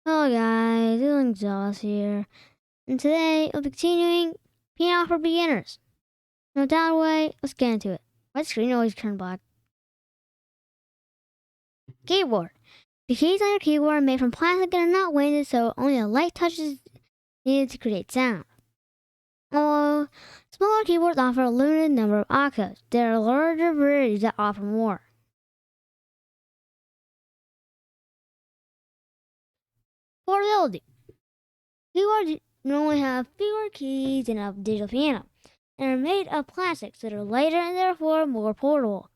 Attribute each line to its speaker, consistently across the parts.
Speaker 1: Hello guys, doing Jaws here, and today we'll be continuing Piano for Beginners. No doubt away, let's get into it. My screen always turn black. Keyboard. The keys on your keyboard are made from plastic and are not weighted, so only a light touch is needed to create sound. Although smaller keyboards offer a limited number of octaves, there are larger varieties that offer more. Portability. Keyboards normally have fewer keys than a digital piano, and are made of plastics that are lighter and therefore more portable.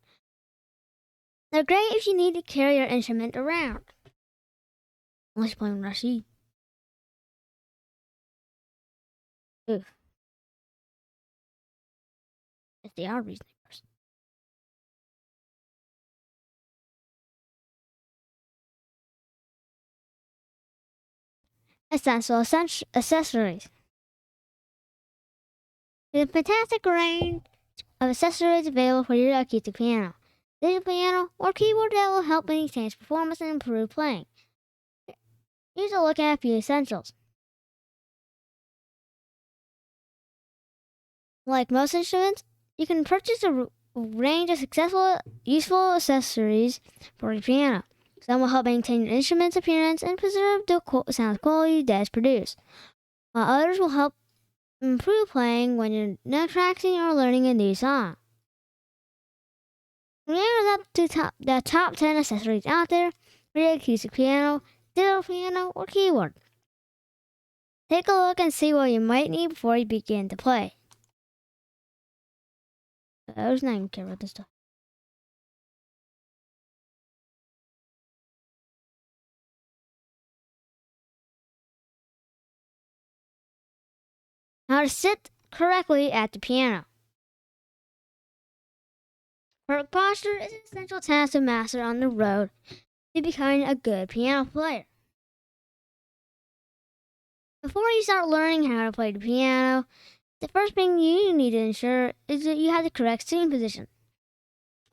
Speaker 1: They're great if you need to carry your instrument around. Unless you're playing Rashid. Oof, if they are reasoning person. Essential accessories. There's a fantastic range of accessories available for your acoustic piano, digital piano, or keyboard that will help enhance performance and improve playing. Here's a look at a few essentials. Like most instruments, you can purchase a range of useful accessories for your piano. Some will help maintain your instrument's appearance and preserve the sound quality that's produced, while others will help improve playing when you're not practicing or learning a new song. We ended up to the top 10 accessories out there for your acoustic piano, digital piano, or keyboard. Take a look and see what you might need before you begin to play. I was not even care about this stuff. How to sit correctly at the piano. Perfect posture is an essential task to master on the road to becoming a good piano player. Before you start learning how to play the piano, the first thing you need to ensure is that you have the correct sitting position.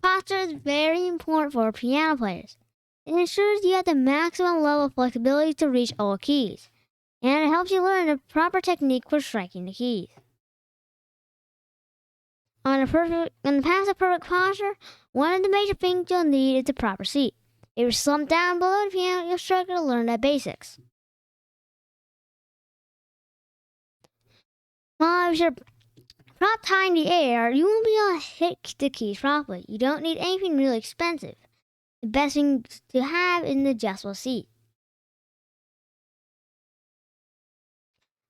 Speaker 1: Posture is very important for piano players. It ensures you have the maximum level of flexibility to reach all keys, and it helps you learn the proper technique for striking the keys. On the path of perfect posture, one of the major things you'll need is the proper seat. If you're slumped down below the piano, you'll struggle to learn the basics. While if you're propped high in the air, you won't be able to hit the keys properly. You don't need anything really expensive. The best thing to have is an adjustable seat.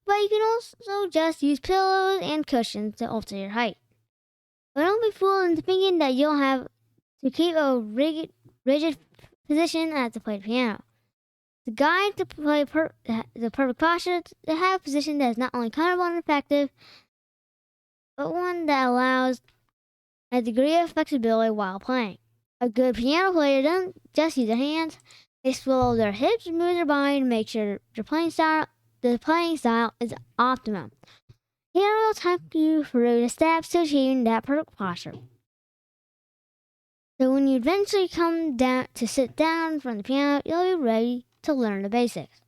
Speaker 1: But you can also just use pillows and cushions to alter your height. But don't be fooled into thinking that you'll have to keep a rigid position as to play the piano. The guide to play the perfect posture to have a position that is not only comfortable and effective, but one that allows a degree of flexibility while playing. A good piano player doesn't just use their hands; they swivel their hips and move their body to make sure the playing style is optimum. Here we'll take you through the steps to achieving that perfect posture. So when you eventually come down to sit down in front of the piano, you'll be ready to learn the basics.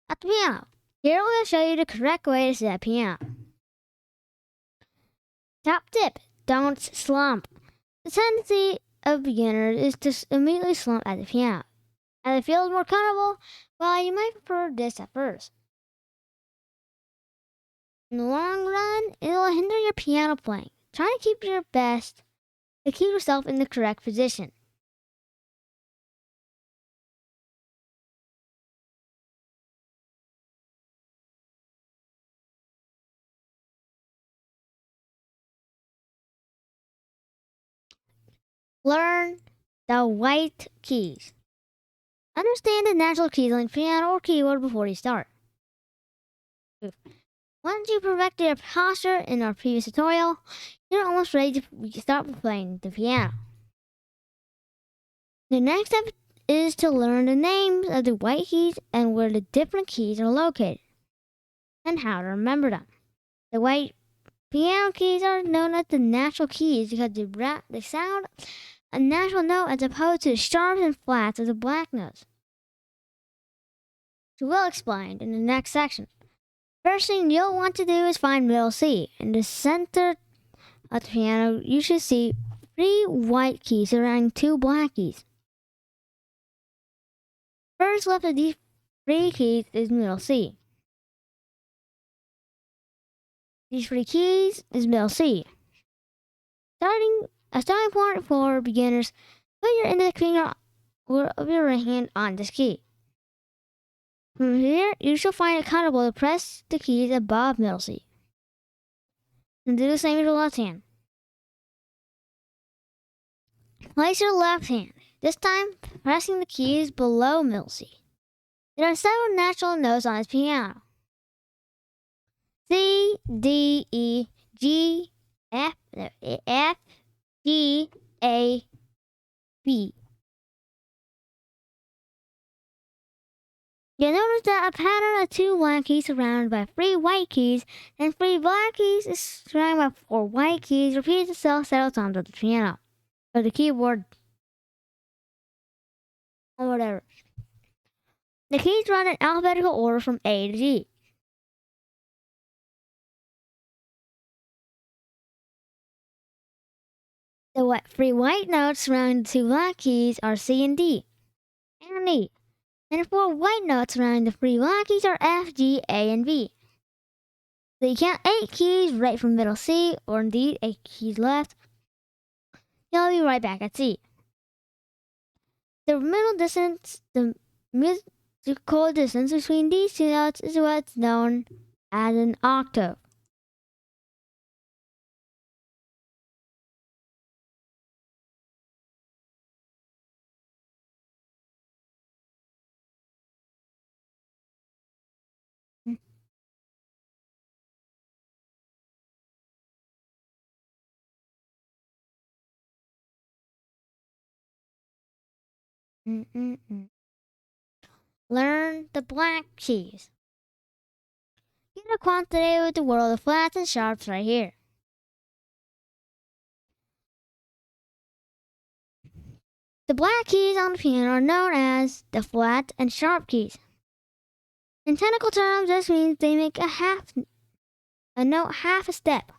Speaker 1: At the piano, here we'll show you the correct way to sit at the piano. Top tip: don't slump. The tendency of beginners is to immediately slump at the piano, as it feels more comfortable. Well, you might prefer this at first. In the long run, it will hinder your piano playing. Try to keep your best to keep yourself in the correct position. Learn the white keys. Understand the natural keys on the piano or keyboard before you start. Once you perfect your posture in our previous tutorial, you're almost ready to start playing the piano. The next step is to learn the names of the white keys and where the different keys are located. and how to remember them. The white piano keys are known as the natural keys because they sound a natural note as opposed to the sharps and flats of the black notes. So we'll explain in the next section. First thing you'll want to do is find middle C. In the center of the piano, you should see 3 white keys surrounding 2 black keys. First left of these 3 keys is middle C. These 3 keys is middle C. A starting point for beginners, put your index finger of your right hand on this key. From here, you shall find it comfortable to press the keys above middle C. And do the same with your left hand. Place your left hand, this time pressing the keys below middle C. There are several natural notes on this piano. C, D, E, G, F, G, A, B. You'll notice that a pattern of 2 black keys surrounded by 3 white keys and 3 black keys is surrounded by 4 white keys repeats itself several times on the piano, or the keyboard, or whatever. The keys run in alphabetical order from A to G. The 3 white notes surrounding the 2 black keys are C and D, and E. And the 4 white notes surrounding the 3 black keys are F, G, A, and B. So you count 8 keys right from middle C, or indeed 8 keys left. You'll be right back at C. The middle distance, the musical distance between these 2 notes is what's known as an octave. Learn the black keys. Get acquainted with the world of flats and sharps right here. The black keys on the piano are known as the flat and sharp keys. In technical terms, this means they make a note half a step,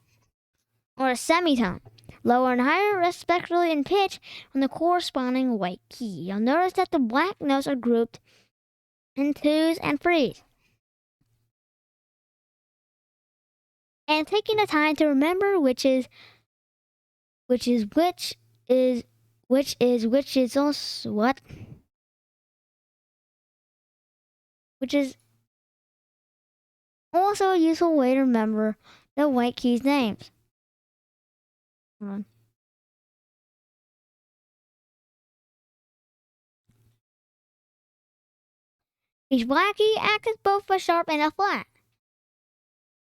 Speaker 1: or a semitone, lower and higher respectively in pitch from the corresponding white key. You'll notice that the black notes are grouped in 2s and 3s. And taking the time to remember which is also what? Which is also a useful way to remember the white keys' names. Hold on. Each black key acts as both a sharp and a flat.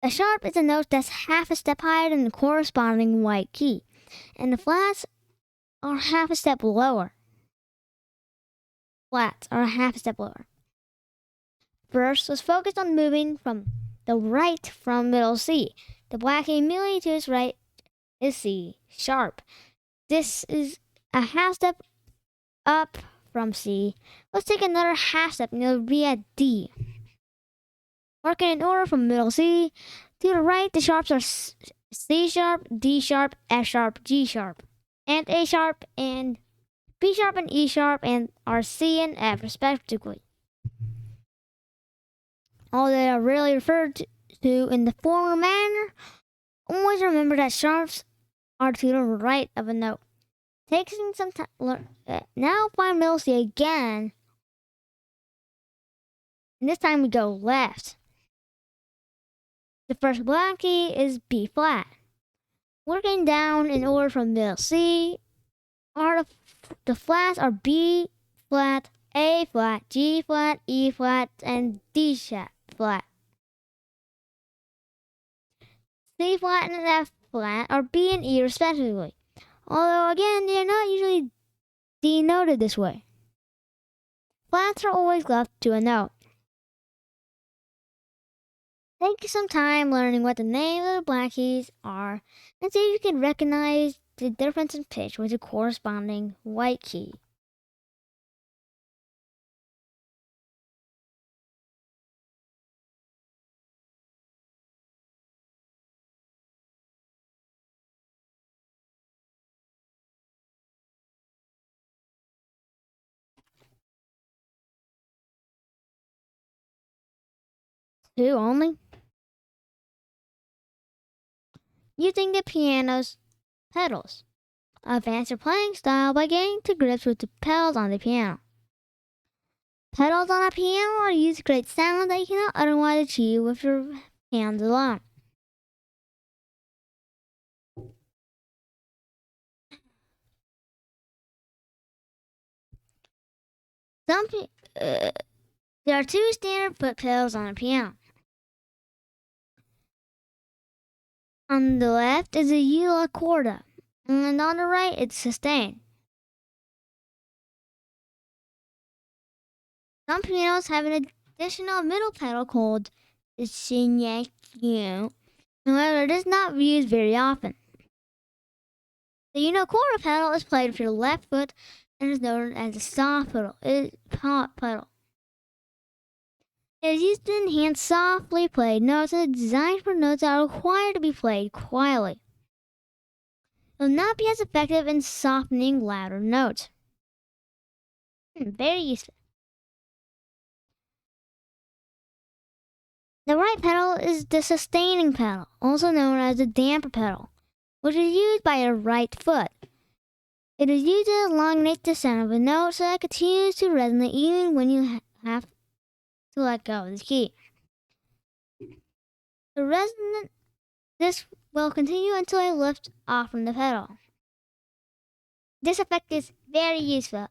Speaker 1: A sharp is a note that's half a step higher than the corresponding white key, and the flats are half a step lower. Flats are half a step lower. First, let's focus on moving from the right from middle C. The black key immediately to its right is C sharp. This is a half step up from C. Let's take another half step and it'll be at D. Working in order from middle C to the right, the sharps are C sharp, D sharp, F sharp, G sharp, and A sharp, and B sharp and E sharp, and are C and F respectively. All they are rarely referred to in the former manner. Always remember that sharps are to the right of a note. Taking some time, now find middle C again, and this time we go left. The first black key is B flat. Working down in order from middle C, the flats are B flat, A flat, G flat, E flat, and D flat. C flat and F flat are B and E respectively, although again they are not usually denoted this way. Flats are always left to a note. Take some time learning what the names of the black keys are and see if you can recognize the difference in pitch with the corresponding white key. Two only? Using the piano's pedals. Advance your playing style by getting to grips with the pedals on the piano. Pedals on a piano are used to create sounds that you cannot otherwise achieve with your hands alone. Some pe- uh, there are two standard foot pedals on a piano. On the left is a Eula Corda, and on the right it's sustain. Some pianos have an additional middle pedal called the signature. However, it is not used very often. The unicorda pedal is played with your left foot and is known as a soft pedal. Pedal. It is used to enhance softly played notes and is designed for notes that are required to be played quietly. It will not be as effective in softening louder notes. Very useful. The right pedal is the sustaining pedal, also known as the damper pedal, which is used by your right foot. It is used to elongate the sound of a note so that it continues to resonate even when you have to let go of the key. The resonant this will continue until I lift off from the pedal. This effect is very useful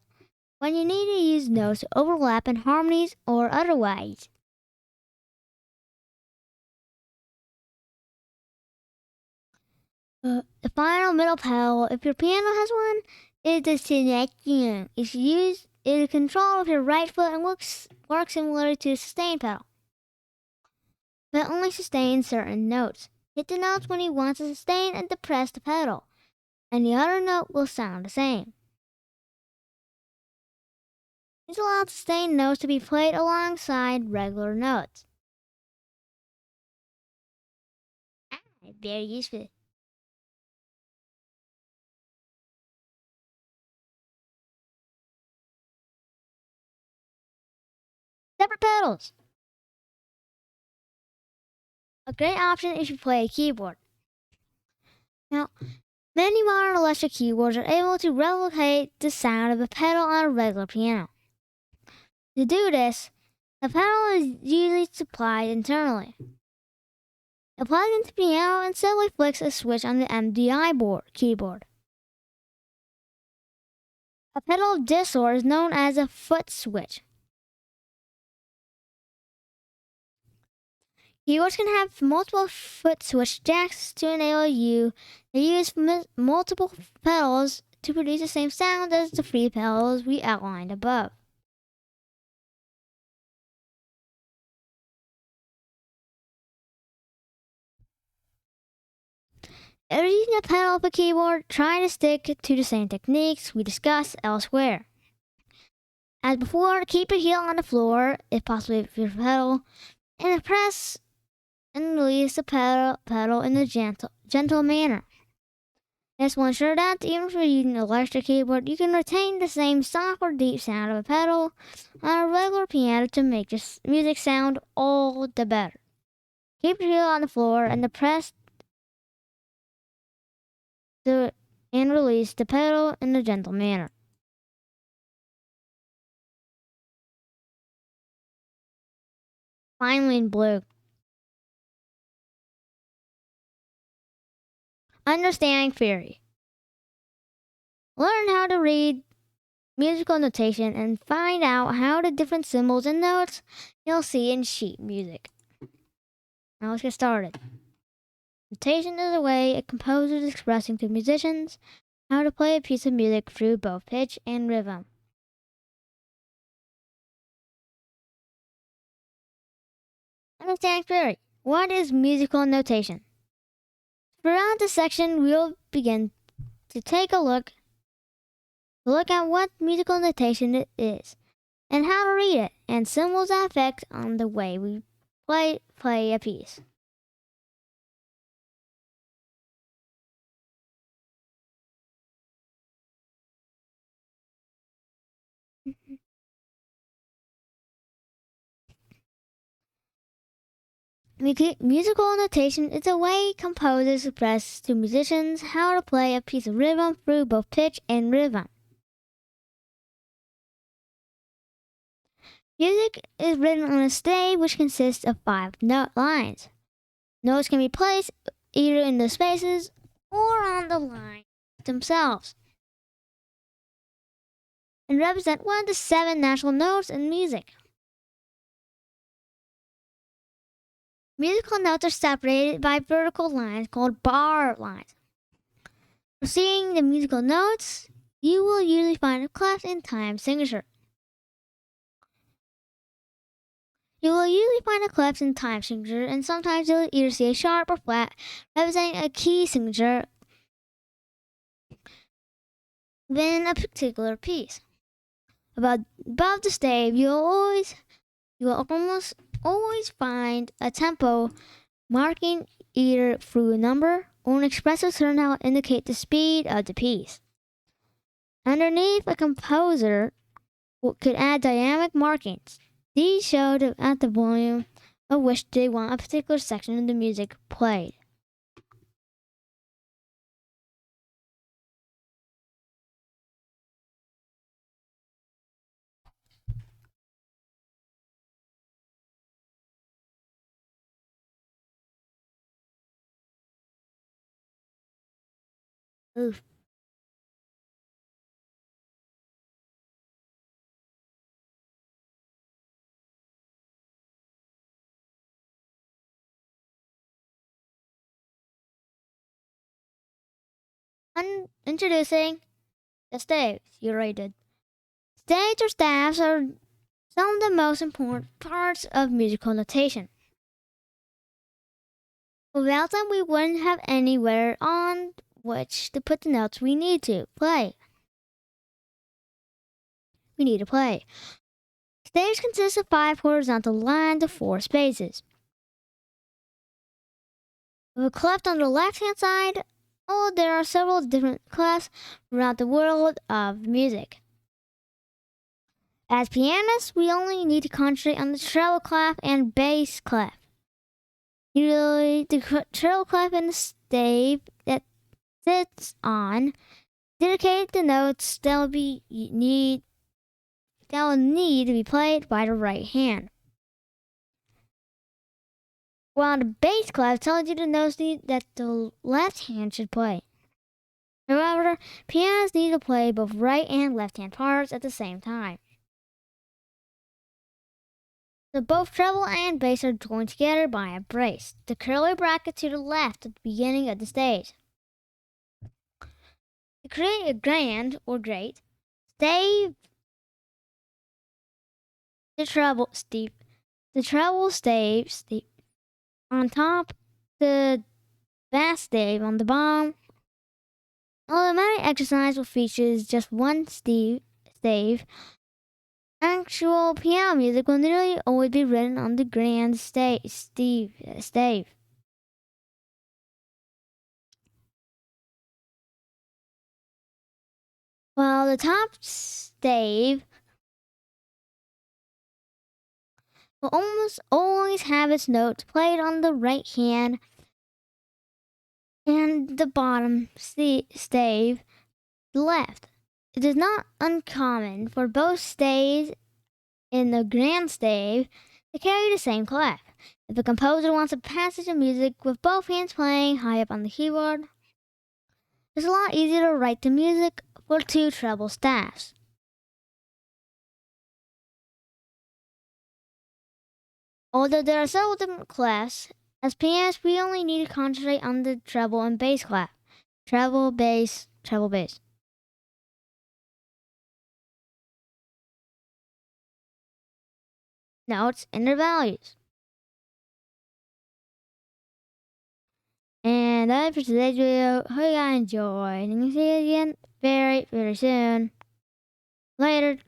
Speaker 1: when you need to use notes to overlap in harmonies or otherwise. The final middle pedal, if your piano has one, is the signature. It's used in control of your right foot and works similarly to the sustain pedal, but only sustains certain notes. Hit the notes when you want to sustain and depress the pedal, and the other note will sound the same. This allows sustained notes to be played alongside regular notes. Very useful. Separate pedals. A great option if you play a keyboard. Now, many modern electric keyboards are able to replicate the sound of a pedal on a regular piano. To do this, the pedal is usually supplied internally. It plugs into the piano and simply flicks a switch on the MDI keyboard. A pedal of this sort is known as a foot switch. Keyboards can have multiple foot switch jacks to enable you to use multiple pedals to produce the same sound as the three pedals we outlined above. If you're using a pedal of a keyboard, try to stick to the same techniques we discussed elsewhere. As before, keep your heel on the floor, if possible with your pedal, and press and release the pedal in a gentle manner. This will ensure that even if you're using an electric keyboard, you can retain the same soft or deep sound of a pedal on a regular piano to make your music sound all the better. Keep your heel on the floor and press and release the pedal in a gentle manner. Finally, in blue, understanding theory. Learn how to read musical notation and find out how the different symbols and notes you'll see in sheet music. Now let's get started. Notation is a way a composer is expressing to musicians how to play a piece of music through both pitch and rhythm. Understanding theory. What is musical notation? Throughout this section, we'll begin to take a look at what musical notation it is and how to read it, and symbols that affect on the way we play a piece. Musical notation is a way composers express to musicians how to play a piece of rhythm through both pitch and rhythm. Music is written on a stave which consists of 5 note lines. Notes can be placed either in the spaces or on the lines themselves and represent one of the 7 natural notes in music. Musical notes are separated by vertical lines called bar lines. For seeing the musical notes, you will usually find a clef in time signature. You will usually find a clef in time signature, and sometimes you'll either see a sharp or flat representing a key signature within a particular piece. Above the stave, you will almost always find a tempo marking either through a number or an expressive turnout to indicate the speed of the piece. Underneath, a composer could add dynamic markings. These show at the volume of which they want a particular section of the music played. Oof. Introducing the staves. You already did. Staves or staves are some of the most important parts of musical notation. Without them, we wouldn't have anywhere on which to put the notes we need to play. Staves consist of 5 horizontal lines of 4 spaces. With a cleft on the left-hand side, there are several different clefs throughout the world of music. As pianists, we only need to concentrate on the treble clef and bass clef. Usually, the treble clef and the stave that sits on indicate the notes that will need to be played by the right hand, while the bass clef tells you the notes that the left hand should play. However, pianists need to play both right and left hand parts at the same time. So both treble and bass are joined together by a brace, the curly bracket to the left at the beginning of the stage. To create a grand or great stave, the treble stave on top, the bass stave on the bottom. Automatic exercise will feature just one stave. Actual piano music will nearly always be written on the grand stave. While the top stave will almost always have its notes played on the right hand, and the bottom stave the left. It is not uncommon for both staves in the grand stave to carry the same clef. If a composer wants a passage of music with both hands playing high up on the keyboard, it's a lot easier to write the music for 2 treble staves. Although there are several different clefs, as pianists we only need to concentrate on the treble and bass clef. Treble, bass, treble, bass. Notes and their values. And that's for today's video. Hope you guys enjoyed. And we'll see you again very, very soon. Later.